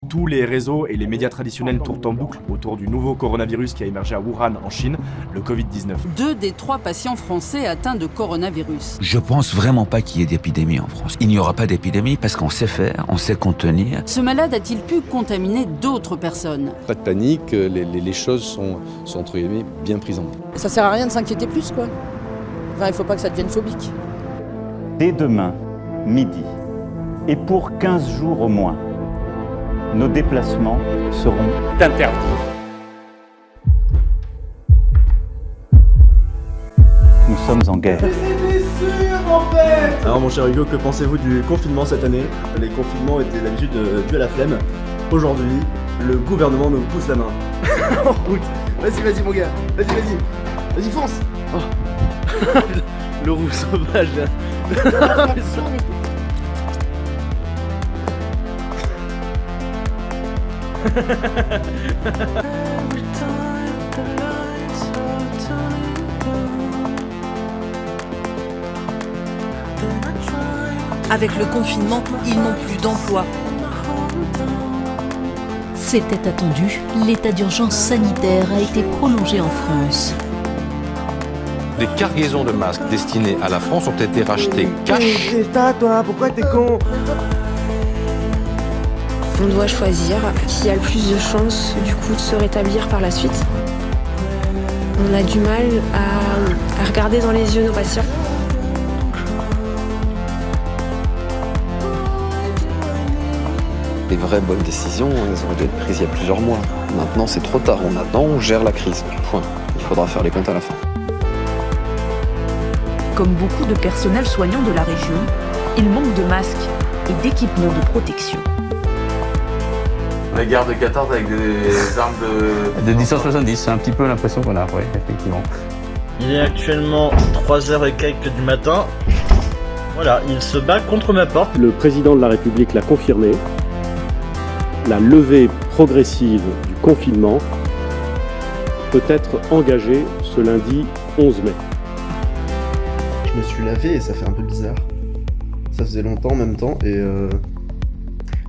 Tous les réseaux et les médias traditionnels tournent en boucle autour du nouveau coronavirus qui a émergé à Wuhan, en Chine, le Covid-19. 2 des 3 patients français atteints de coronavirus. Je pense vraiment pas qu'il y ait d'épidémie en France. Il n'y aura pas d'épidémie parce qu'on sait faire, on sait contenir. Ce malade a-t-il pu contaminer d'autres personnes? Pas de panique, les choses sont entre guillemets bien prises en main. Ça sert à rien de s'inquiéter plus, quoi. Enfin, il faut pas que ça devienne phobique. Dès demain, midi, et pour 15 jours au moins, nos déplacements seront interdits. Nous sommes en guerre. C'était sûr en fait. Alors mon cher Hugo, que pensez-vous du confinement cette année? Les confinements étaient d'habitude dus à la flemme. Aujourd'hui, le gouvernement nous pousse la main. En route. Vas-y mon gars. Vas-y fonce. Oh. Le roux sauvage. Avec le confinement, ils n'ont plus d'emploi. C'était attendu, l'état d'urgence sanitaire a été prolongé en France. Des cargaisons de masques destinées à la France ont été rachetées cash. C'est ça toi, pourquoi t'es con? On doit choisir qui a le plus de chances du coup de se rétablir par la suite. On a du mal à regarder dans les yeux nos patients. Les vraies bonnes décisions, elles auraient dû être prises il y a plusieurs mois. Maintenant, c'est trop tard. On attend, on gère la crise. Point. Il faudra faire les comptes à la fin. Comme beaucoup de personnel soignant de la région, il manque de masques et d'équipements de protection. La guerre de 14 avec des armes de 1070, c'est un petit peu l'impression qu'on a, oui, effectivement. Il est actuellement 3h et quelques du matin. Voilà, il se bat contre ma porte. Le président de la République l'a confirmé. La levée progressive du confinement peut être engagée ce lundi 11 mai. Je me suis lavé et ça fait un peu bizarre. Ça faisait longtemps en même temps et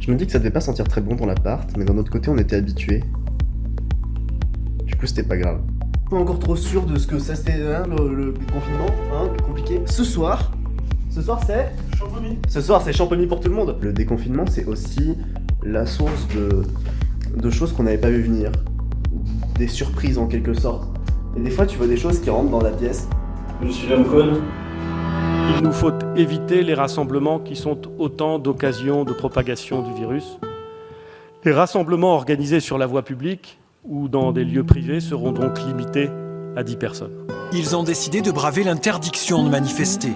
je me dis que ça devait pas sentir très bon dans l'appart, mais d'un autre côté on était habitués. Du coup c'était pas grave. Pas encore trop sûr de ce que ça c'était le confinement, compliqué. Ce soir c'est Champomy. Ce soir c'est Champomy pour tout le monde. Le déconfinement c'est aussi la source de choses qu'on n'avait pas vu venir. Des surprises en quelque sorte. Et des fois tu vois des choses qui rentrent dans la pièce. Je suis Léon Cohn. Il nous faut éviter les rassemblements qui sont autant d'occasions de propagation du virus. Les rassemblements organisés sur la voie publique ou dans des lieux privés seront donc limités à 10 personnes. Ils ont décidé de braver l'interdiction de manifester.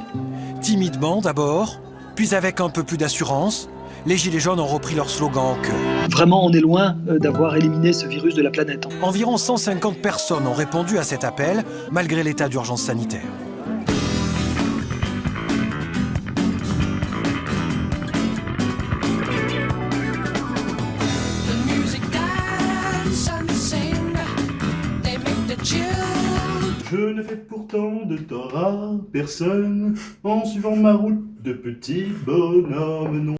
Timidement d'abord, puis avec un peu plus d'assurance, les Gilets jaunes ont repris leur slogan en chœur. Vraiment, on est loin d'avoir éliminé ce virus de la planète. Environ 150 personnes ont répondu à cet appel, malgré l'état d'urgence sanitaire. Je ne fais pourtant de tort à personne en suivant ma route de petit bonhomme non.